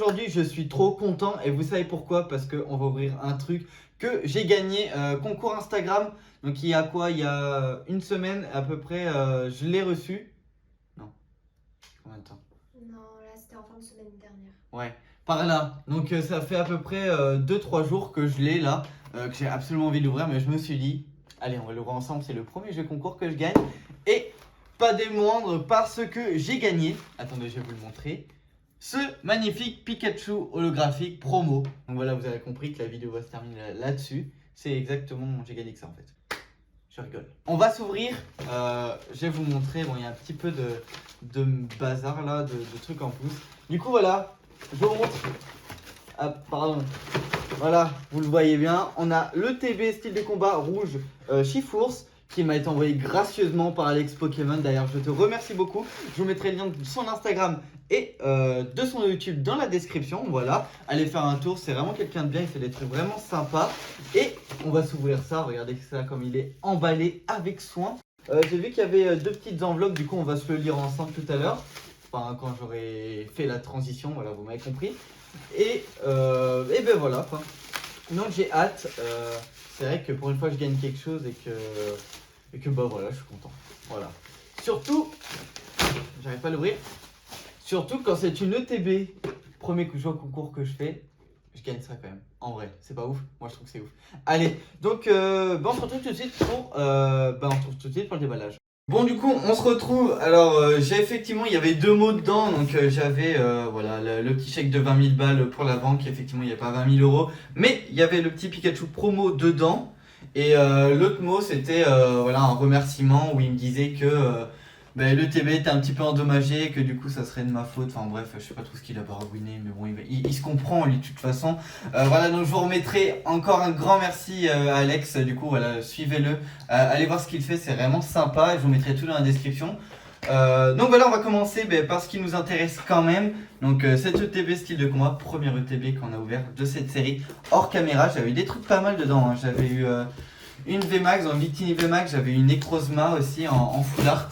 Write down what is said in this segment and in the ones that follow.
Aujourd'hui, je suis trop content et vous savez pourquoi? Parce qu'on va ouvrir un truc que j'ai gagné, concours Instagram. Donc il y a quoi? Il y a une semaine à peu près, je l'ai reçu. Non, combien de temps? Non, là c'était en fin de semaine dernière. Ouais, par là. Donc ça fait à peu près 2-3 jours que je l'ai là, que j'ai absolument envie de l'ouvrir, mais je me suis dit, allez, on va l'ouvrir ensemble, c'est le premier jeu concours que je gagne. Et pas des moindres, parce que j'ai gagné, attendez, je vais vous le montrer, ce magnifique Pikachu holographique promo. Donc voilà, vous avez compris que la vidéo va se terminer là-dessus. C'est exactement, j'ai gagné que ça en fait. Je rigole. On va s'ouvrir, je vais vous montrer, bon il y a un petit peu de bazar là, de trucs en plus. Du coup voilà, je vous montre. Ah pardon. Voilà, vous le voyez bien. On a le TB style de combat rouge Chifours qui m'a été envoyé gracieusement par Alex Pokémon. D'ailleurs, je te remercie beaucoup. Je vous mettrai le lien de son Instagram et de son YouTube dans la description. Voilà, allez faire un tour. C'est vraiment quelqu'un de bien. Il fait des trucs vraiment sympas. Et on va s'ouvrir ça. Regardez ça comme il est emballé avec soin. J'ai vu qu'il y avait deux petites enveloppes. Du coup, on va se le lire ensemble tout à l'heure. Enfin, quand j'aurai fait la transition. Voilà, vous m'avez compris. Et ben voilà quoi. Donc j'ai hâte. C'est vrai que pour une fois je gagne quelque chose et que bah voilà, je suis content. Voilà. Surtout, j'arrive pas à l'ouvrir. Surtout quand c'est une ETB. Premier jeu concours que je fais, je gagne ça quand même. En vrai, c'est pas ouf. Moi je trouve que c'est ouf. Allez, donc on se retrouve tout de suite pour le déballage. Bon du coup on se retrouve, alors j'ai effectivement, il y avait deux mots dedans, donc j'avais voilà, le petit chèque de 20 000 balles pour la banque, effectivement il n'y a pas 20 000 euros, mais il y avait le petit Pikachu promo dedans, et l'autre mot c'était voilà, un remerciement où il me disait que ben, le TB était un petit peu endommagé, que du coup ça serait de ma faute, enfin bref, je sais pas tout ce qu'il a baragouiné, mais bon il se comprend lui de toute façon. Voilà, donc je vous remettrai encore un grand merci à Alex, du coup voilà, suivez-le, allez voir ce qu'il fait, c'est vraiment sympa, je vous mettrai tout dans la description. Donc voilà, on va commencer par ce qui nous intéresse quand même. Donc cet ETB style de combat, premier ETB qu'on a ouvert de cette série hors caméra. J'avais eu des trucs pas mal dedans, hein. J'avais eu une VMAX, en Victini VMAX, j'avais une Necrozma aussi en full art.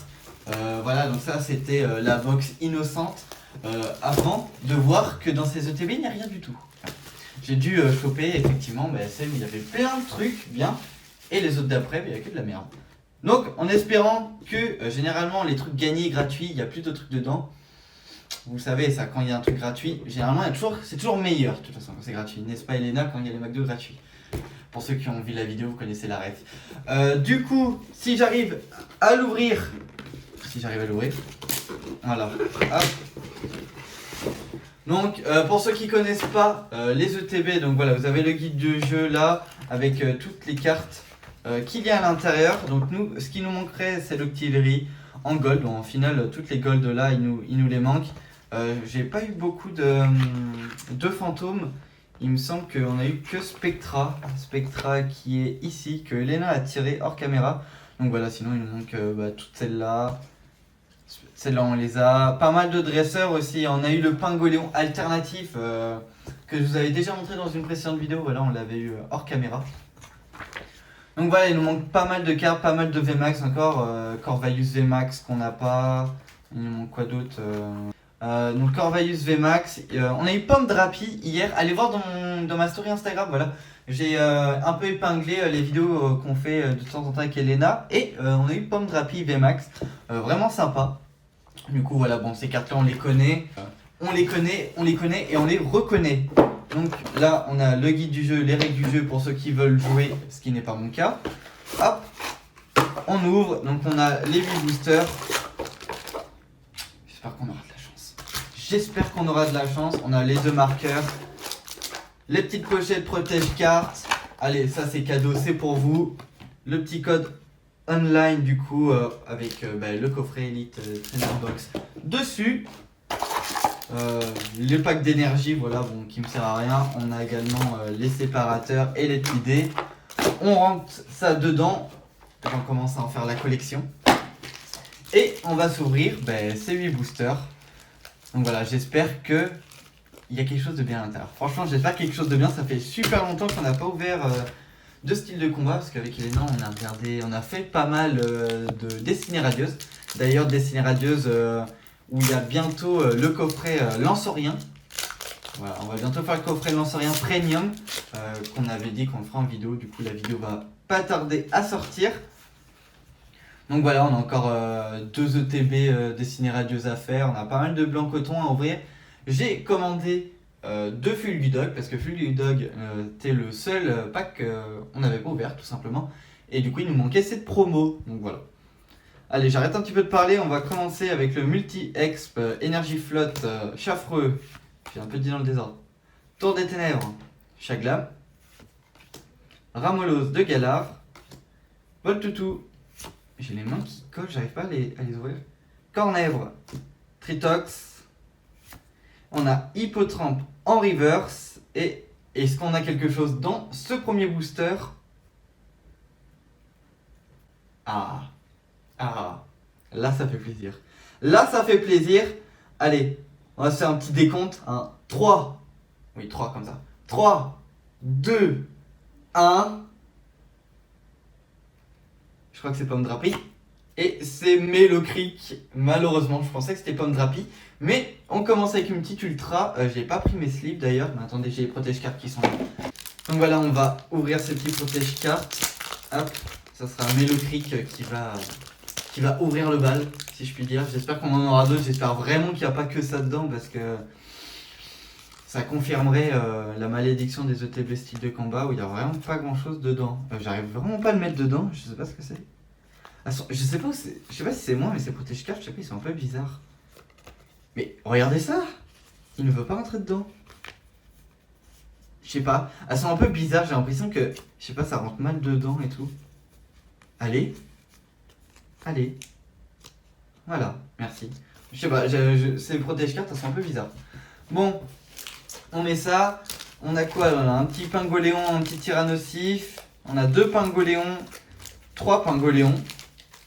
Voilà, donc ça c'était la box innocente avant de voir que dans ces ETB il n'y a rien du tout. J'ai dû choper effectivement celle où il y avait plein de trucs bien et les autres d'après il n'y a que de la merde. Donc en espérant que généralement les trucs gagnés gratuits, il y a plus de trucs dedans. Vous savez ça, quand il y a un truc gratuit, généralement c'est toujours meilleur de toute façon quand c'est gratuit. N'est-ce pas Elena, quand il y a les McDo gratuits? Pour ceux qui ont vu la vidéo, vous connaissez la ref. Du coup, si j'arrive à l'ouvrir, voilà, hop. Donc pour ceux qui connaissent pas les ETB, donc voilà, vous avez le guide de jeu là avec toutes les cartes qu'il y a à l'intérieur. Donc nous, ce qui nous manquerait c'est l'Octillery en gold. Donc en final toutes les golds là il nous les manque. J'ai pas eu beaucoup de fantômes. Il me semble qu'on a eu que Spectra qui est ici, que Elena a tiré hors caméra. Donc voilà, sinon il nous manque toutes celles-là. Celles-là on les a. Pas mal de dresseurs aussi. On a eu le Pingoléon alternatif que je vous avais déjà montré dans une précédente vidéo. Voilà, on l'avait eu hors caméra. Donc voilà, il nous manque pas mal de cartes, pas mal de VMAX encore. Corvalus VMAX qu'on n'a pas. Il nous manque quoi d'autre donc Corvalus VMAX. On a eu Pomme Drapi hier. Allez voir dans ma story Instagram. Voilà. J'ai un peu épinglé les vidéos qu'on fait de temps en temps avec Elena. Et on a eu Pomme Drapi VMAX. Vraiment sympa. Du coup voilà, bon ces cartes là on les connaît. On les connaît et on les reconnaît. Donc là on a le guide du jeu, les règles du jeu pour ceux qui veulent jouer, ce qui n'est pas mon cas. Hop, on ouvre, donc on a les 8 boosters. J'espère qu'on aura de la chance. J'espère qu'on aura de la chance. On a les deux marqueurs, les petites pochettes protège cartes. Allez, ça c'est cadeau, c'est pour vous. Le petit code online du coup avec le coffret Elite Trainer Box dessus. Le pack d'énergie, voilà, bon, qui me sert à rien. On a également les séparateurs et les petits dés. On rentre ça dedans. On commence à en faire la collection. Et on va s'ouvrir ces 8 boosters. Donc voilà, j'espère que il y a quelque chose de bien à l'intérieur. Franchement, j'espère quelque chose de bien. Ça fait super longtemps qu'on n'a pas ouvert de style de combat. Parce qu'avec Elena, on a fait pas mal de Destinée Radieuse. D'ailleurs, Destinée Radieuse où il y a bientôt le coffret Lanceurien. Voilà, on va bientôt faire le coffret lancérien premium qu'on avait dit qu'on le fera en vidéo. Du coup, la vidéo va pas tarder à sortir. Donc voilà, on a encore 2 ETB dessinés radios à faire. On a pas mal de blanc coton à ouvrir. J'ai commandé 2 Fulgudog parce que Fulgudog était le seul pack qu'on n'avait pas ouvert tout simplement. Et du coup, il nous manquait cette promo. Donc voilà. Allez, j'arrête un petit peu de parler. On va commencer avec le Multi-Exp Énergie Flotte Chaffreux. J'ai un peu dit dans le désordre. Tour des Ténèbres, Chaglam. Ramolos de Galard. Voltoutou. J'ai les mains qui collent, j'arrive pas à les ouvrir. Cornèvre, Tritox. On a Hippotrampe en reverse. Et est-ce qu'on a quelque chose dans ce premier booster? Ah, là ça fait plaisir. Là ça fait plaisir. Allez, on va se faire un petit décompte. 3, oui 3 comme ça. 3, 2, 1. Je crois que c'est Pomme Draperie. Et c'est Mélocric. Malheureusement, je pensais que c'était Pomme Draperie. Mais on commence avec une petite ultra. J'ai pas pris mes slips d'ailleurs. Mais attendez, j'ai les protège-cartes qui sont là. Donc voilà, on va ouvrir ces petits protège-cartes. Hop, ça sera Mélocric qui va ouvrir le bal, si je puis dire. J'espère qu'on en aura d'autres. J'espère vraiment qu'il n'y a pas que ça dedans. Parce que ça confirmerait la malédiction des ETB style de combat où il n'y a vraiment pas grand chose dedans. J'arrive vraiment pas à le mettre dedans, je sais pas ce que c'est. Je sais pas si c'est moi, mais ces protège-cartes, je sais pas, ils sont un peu bizarres. Mais regardez ça, il ne veut pas rentrer dedans. Je sais pas, elles sont un peu bizarres, j'ai l'impression que, je sais pas, ça rentre mal dedans et tout. Allez. Voilà, merci. Je sais pas, ces protège-cartes, elles sont un peu bizarres. Bon. On met ça, on a quoi? On a un petit Pingoléon, un petit Tyrannosif, on a 2 Pingoléons, 3 Pingoléons.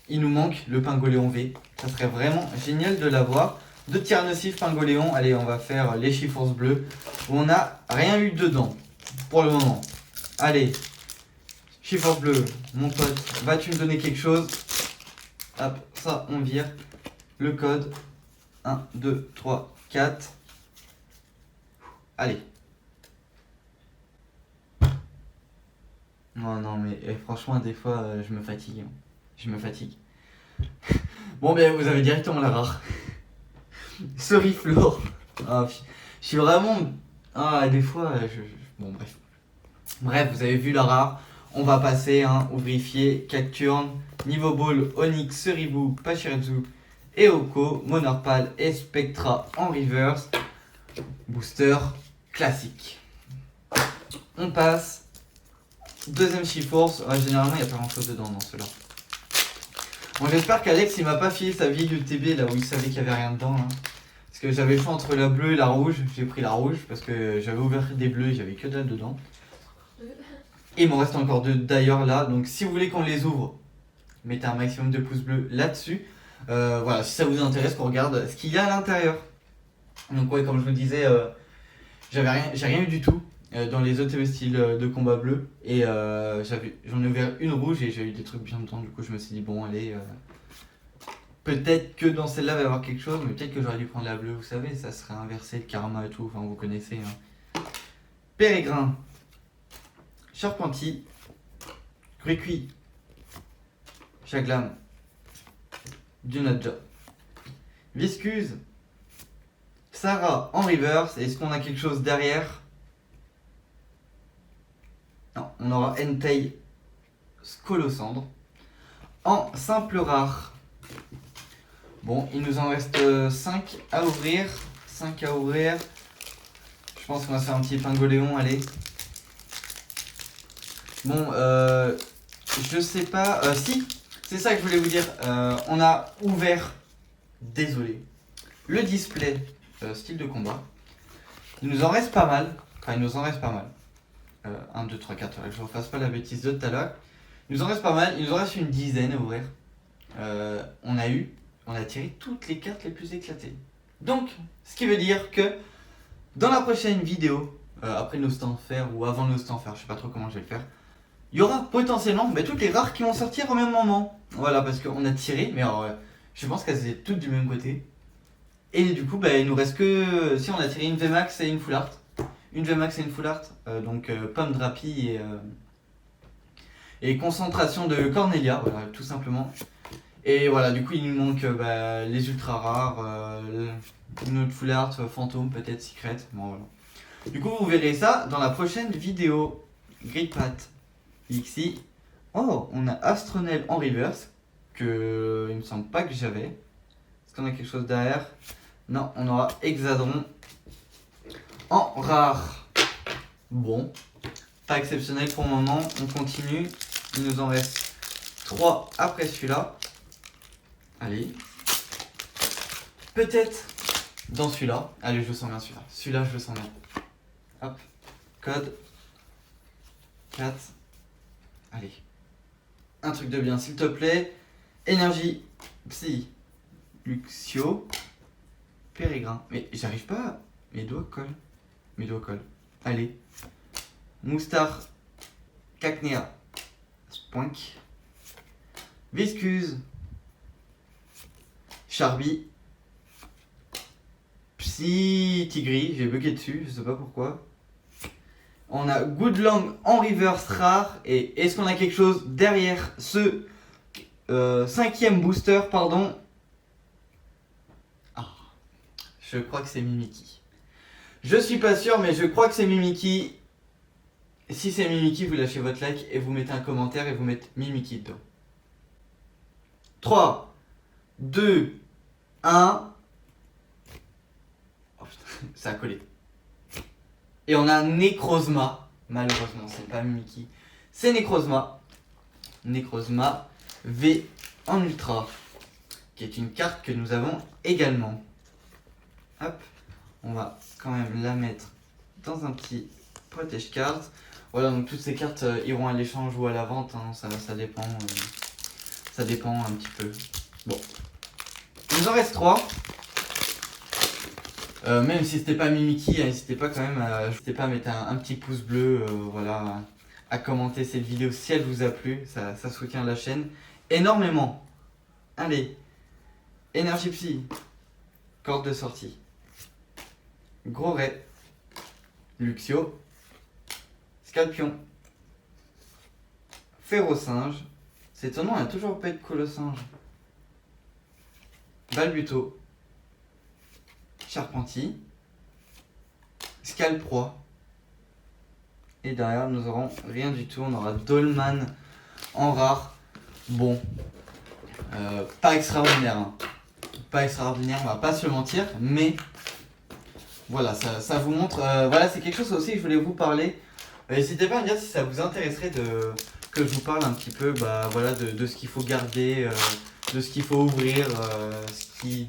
Il nous manque le Pingoléon V, ça serait vraiment génial de l'avoir. 2 Tyrannosif, Pingoléon, allez on va faire les Chiffres bleus, où on n'a rien eu dedans, pour le moment. Allez, Chiffres bleus, mon pote, vas-tu me donner quelque chose? Hop, ça on vire, le code, 1, 2, 3, 4... Allez. Non mais franchement des fois je me fatigue. Bon bien vous avez directement la rare. Soriflore. Je suis vraiment... des fois Bon bref. Bref vous avez vu la rare. On va passer ouvrifier, Cacturne, Niveau Ball, Onyx, Seribou, Pachirisu, Eoko, Monorpal et Spectra en reverse. Booster classique. On passe. Deuxième Chiffforce. Généralement, il n'y a pas grand chose dedans dans ceux-là. Bon, j'espère qu'Alex, il m'a pas filé sa vieille UTB là où il savait qu'il n'y avait rien dedans. Parce que j'avais le choix entre la bleue et la rouge. J'ai pris la rouge parce que j'avais ouvert des bleus et j'avais que dalle dedans. Et il m'en reste encore 2 d'ailleurs là. Donc, si vous voulez qu'on les ouvre, mettez un maximum de pouces bleus là-dessus. Voilà, si ça vous intéresse, qu'on regarde ce qu'il y a à l'intérieur. Donc, ouais, comme je vous le disais. J'ai rien eu du tout dans les autres styles de combat bleu et j'en ai ouvert une rouge et j'ai eu des trucs bien dedans. Du coup je me suis dit bon allez, peut-être que dans celle-là il va y avoir quelque chose, mais peut-être que j'aurais dû prendre la bleue, vous savez, ça serait inversé, le karma et tout, enfin vous connaissez. Pérégrin, Charpentier, Grucuit, Chaglam, Dunadja, Viscuse, Sarah en reverse. Est-ce qu'on a quelque chose derrière? Non, on aura Entei Scolocendre. En simple rare. Bon, il nous en reste 5 à ouvrir. Je pense qu'on va faire un petit Pingoléon, allez. Bon, je sais pas. Si, c'est ça que je voulais vous dire. On a ouvert, désolé, le display style de combat. Il nous en reste pas mal. 1, 2, 3, 4. Que je ne refasse pas la bêtise de tout à l'heure. Il nous en reste pas mal. Il nous en reste une dizaine à ouvrir. On a tiré toutes les cartes les plus éclatées. Donc, ce qui veut dire que dans la prochaine vidéo, après nos Stanfer ou avant nos Stanfer, je sais pas trop comment je vais le faire, il y aura potentiellement toutes les rares qui vont sortir au même moment. Voilà, parce qu'on a tiré, mais alors, je pense qu'elles étaient toutes du même côté. Et du coup, il nous reste que, si on a tiré une VMAX et une Full Art, une VMAX et une Full Art, donc Pomme Drapi et concentration de Cornelia, voilà, tout simplement. Et voilà, du coup, il nous manque les ultra rares, une autre Full Art, Fantôme, peut-être Secret. Bon, voilà. Du coup, vous verrez ça dans la prochaine vidéo. Grippat, Lixie. Oh, on a Astronel en reverse, que il me semble pas que j'avais. Est-ce qu'on a quelque chose derrière? Non, on aura Hexadron en rare. Bon, pas exceptionnel pour le moment, on continue. Il nous en reste 3 après celui-là. Allez. Peut-être dans celui-là. Allez, je le sens bien celui-là. Celui-là, je le sens bien. Hop. Code 4. Allez. Un truc de bien, s'il te plaît. Énergie. Psy. Luxio. Pérégrin. Mais j'arrive pas. Mes doigts collent. Mes doigts collent. Allez. Moustar. Cacnea. Spoink. Viscuse. Charby. Psy Tigri, j'ai bugué dessus, je sais pas pourquoi. On a Goodlang en reverse rare. Et est-ce qu'on a quelque chose derrière ce 5e booster, pardon? Ah, je crois que c'est Mimiki. Je suis pas sûr, mais je crois que c'est Mimiki. Si c'est Mimiki, vous lâchez votre like et vous mettez un commentaire et vous mettez Mimiki dedans. 3, 2, 1. Oh putain, ça a collé. Et on a Necrozma. Malheureusement, c'est pas Mimiki. C'est Necrozma. Necrozma V en ultra. Qui est une carte que nous avons également. Hop. On va quand même la mettre dans un petit protège cartes. Voilà, donc toutes ces cartes iront à l'échange ou à la vente. Hein, ça dépend. Ça dépend un petit peu. Bon. Il nous en reste 3. Même si c'était pas Mimiki, n'hésitez pas quand même à mettre un petit pouce bleu, voilà, à commenter cette vidéo si elle vous a plu, ça soutient la chaîne énormément. Allez, Énergie Psy, corde de sortie, Gros Ray, Luxio, Scalpion, Ferrosinge, c'est étonnant, il n'y a toujours pas de Colossinge, Balbuto, Charpentier, Scalproie. Et derrière, nous aurons rien du tout. On aura Dolman en rare. Bon, pas extraordinaire. Hein. Pas extraordinaire, on va pas se le mentir. Mais voilà, ça vous montre. Voilà, c'est quelque chose aussi que je voulais vous parler. N'hésitez pas à me dire si ça vous intéresserait que je vous parle un petit peu voilà, de ce qu'il faut garder, de ce qu'il faut ouvrir, ce qui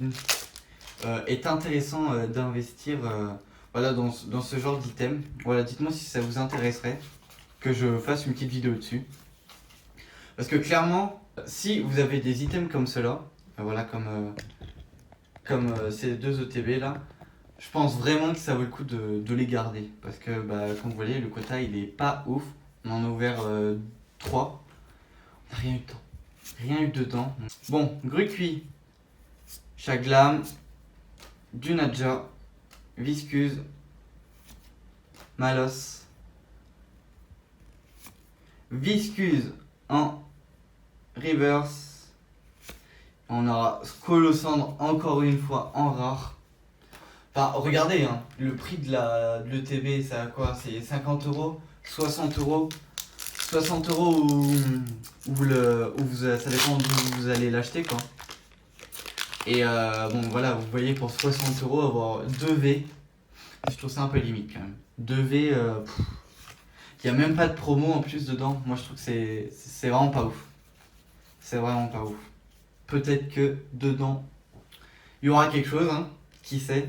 est intéressant d'investir voilà, dans ce genre d'item. Voilà, dites-moi si ça vous intéresserait que je fasse une petite vidéo dessus. Parce que clairement, si vous avez des items comme cela, voilà, comme ces deux ETB là, je pense vraiment que ça vaut le coup de les garder. Parce que, comme vous voyez, le quota il est pas ouf. On en a ouvert 3. On n'a rien eu dedans. Rien eu dedans. Bon, Grucuit, Chaglam, Dunaja, Viscuse, Malos, Viscuse en reverse. On aura Scolosandre encore une fois en rare. Enfin, regardez, hein, le prix de l'ETB, ça a quoi? C'est 50 €, 60 €. 60 € ça dépend d'où vous allez l'acheter, quoi. Et bon, voilà, vous voyez, pour 60 € avoir 2 V, je trouve ça un peu limite quand même. 2 V, il n'y a même pas de promo en plus dedans. Moi, je trouve que c'est vraiment pas ouf. C'est vraiment pas ouf. Peut-être que dedans, il y aura quelque chose, hein, qui sait.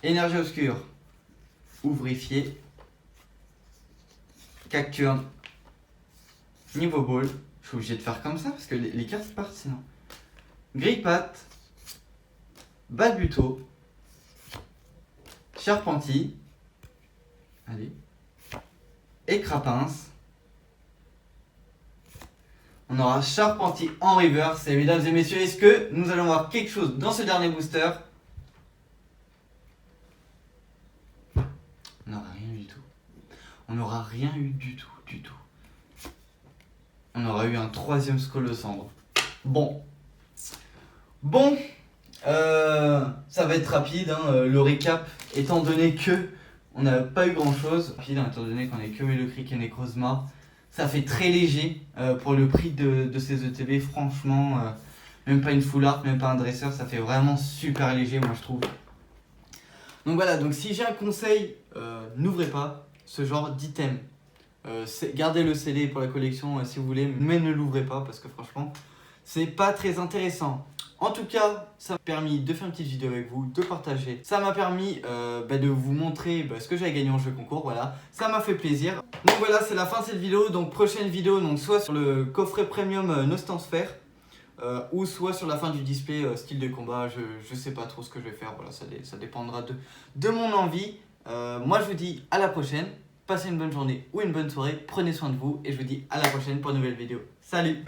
Énergie obscure, ouvrifié, Cacturne, niveau ball. Je suis obligé de faire comme ça parce que les cartes partent sinon. Grippat, Balbuto, Charpentier, allez, et Crapince. On aura Charpentier en reverse. Et mesdames et messieurs, est-ce que nous allons voir quelque chose dans ce dernier booster? on n'aura rien eu du tout, du tout. On aura eu un 3e Skull de cendre. Bon, ça va être rapide, hein, le récap, étant donné que on n'a pas eu grand chose. Rapide, hein, étant donné qu'on est que Velocrit et Necrozma. Ça fait très léger pour le prix de ces ETB, franchement. Même pas une full art, même pas un dresseur, ça fait vraiment super léger, moi je trouve. Donc voilà, donc si j'ai un conseil, n'ouvrez pas ce genre d'item. Gardez le CD pour la collection si vous voulez, mais ne l'ouvrez pas parce que franchement, c'est pas très intéressant. En tout cas, ça m'a permis de faire une petite vidéo avec vous, de partager. Ça m'a permis de vous montrer ce que j'avais gagné en jeu concours, voilà. Ça m'a fait plaisir. Donc voilà, c'est la fin de cette vidéo. Donc prochaine vidéo, donc soit sur le coffret premium Nostansphere, ou soit sur la fin du display style de combat. Je sais pas trop ce que je vais faire, voilà, ça dépendra de mon envie. Moi je vous dis à la prochaine. Passez une bonne journée ou une bonne soirée, prenez soin de vous et je vous dis à la prochaine pour une nouvelle vidéo. Salut!